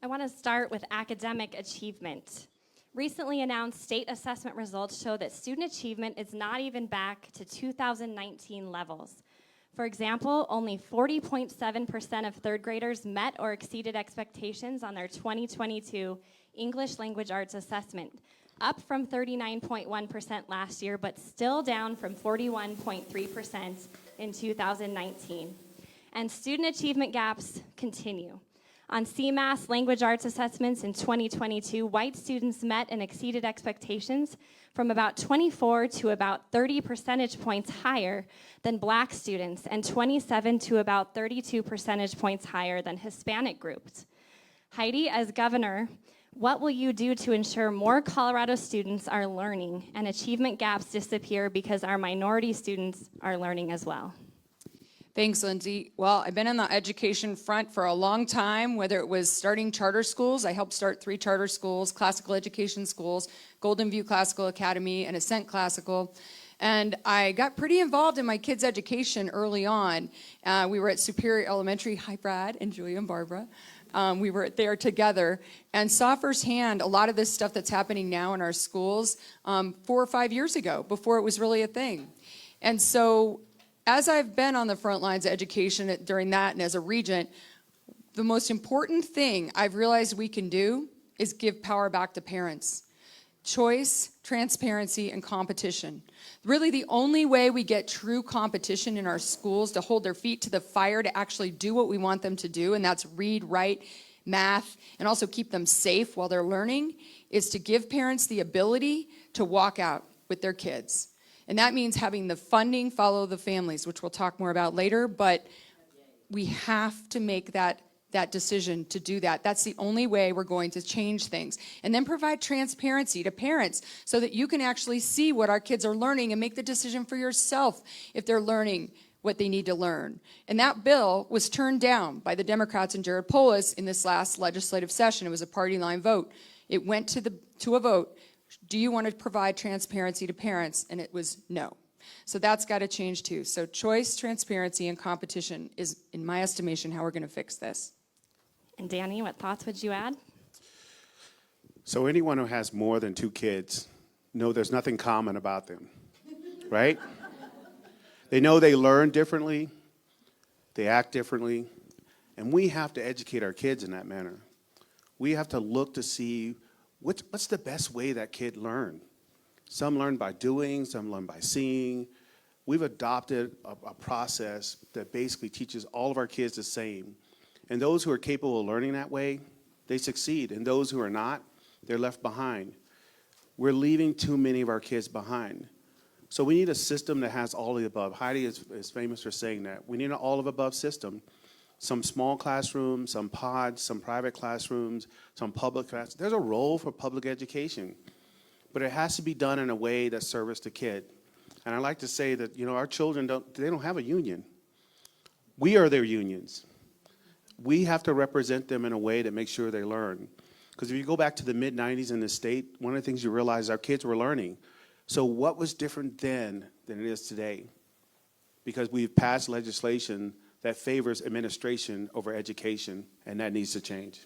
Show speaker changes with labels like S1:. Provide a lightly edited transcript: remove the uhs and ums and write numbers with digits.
S1: I want to start with academic achievement. Recently announced state assessment results show that student achievement is not even back to 2019 levels. For example, only 40.7% of third graders met or exceeded expectations on their 2022 English Language Arts assessment, up from 39.1% last year, but still down from 41.3% in 2019. And student achievement gaps continue. On CMAS language arts assessments in 2022, white students met and exceeded expectations from about 24 to about 30 percentage points higher than black students and 27 to about 32 percentage points higher than Hispanic groups. Heidi, as governor, what will you do to ensure more Colorado students are learning and achievement gaps disappear because our minority students are learning as well?
S2: Thanks, Lindsay. Well, I've been on the education front for a long time, whether it was starting charter schools. I helped start 3 charter schools, classical education schools, Golden View Classical Academy, and Ascent Classical. And I got pretty involved in my kids' education early on. We were at Superior Elementary. Hi, Brad and Julia and Barbara. We were there together and saw firsthand a lot of this stuff that's happening now in our schools 4 or 5 years ago, before it was really a thing. And so as I've been on the front lines of education during that and as a regent, the most important thing I've realized we can do is give power back to parents. Choice, transparency, and competition. Really the only way we get true competition in our schools to hold their feet to the fire to actually do what we want them to do, and that's read, write, math, and also keep them safe while they're learning, is to give parents the ability to walk out with their kids. And that means having the funding follow the families, which we'll talk more about later, but we have to make that decision to do that. That's the only way we're going to change things. And then provide transparency to parents so that you can actually see what our kids are learning and make the decision for yourself if they're learning what they need to learn. And that bill was turned down by the Democrats and Jared Polis in this last legislative session. It was a party line vote. It went to a vote. Do you want to provide transparency to parents? And it was no. So that's got to change too. So choice, transparency, and competition is, in my estimation, how we're going to fix this.
S1: And Danny, what thoughts would you add?
S3: So anyone who has more than 2 kids know there's nothing common about them, right? They know they learn differently, they act differently, and we have to educate our kids in that manner. We have to look to see what's the best way that kid learn. Some learn by doing, some learn by seeing. We've adopted a process that basically teaches all of our kids the same. And those who are capable of learning that way, they succeed. And those who are not, they're left behind. We're leaving too many of our kids behind. So we need a system that has all of the above. Heidi is famous for saying that. We need an all of above system. Some small classrooms, some pods, some private classrooms, some public classrooms. There's a role for public education, but it has to be done in a way that serves the kid. And I like to say that, our children don't have a union. We are their unions. We have to represent them in a way that makes sure they learn. Because if you go back to the mid-90s in the state, one of the things you realize our kids were learning. So what was different then than it is today? Because we've passed legislation that favors administration over education, and that needs to change.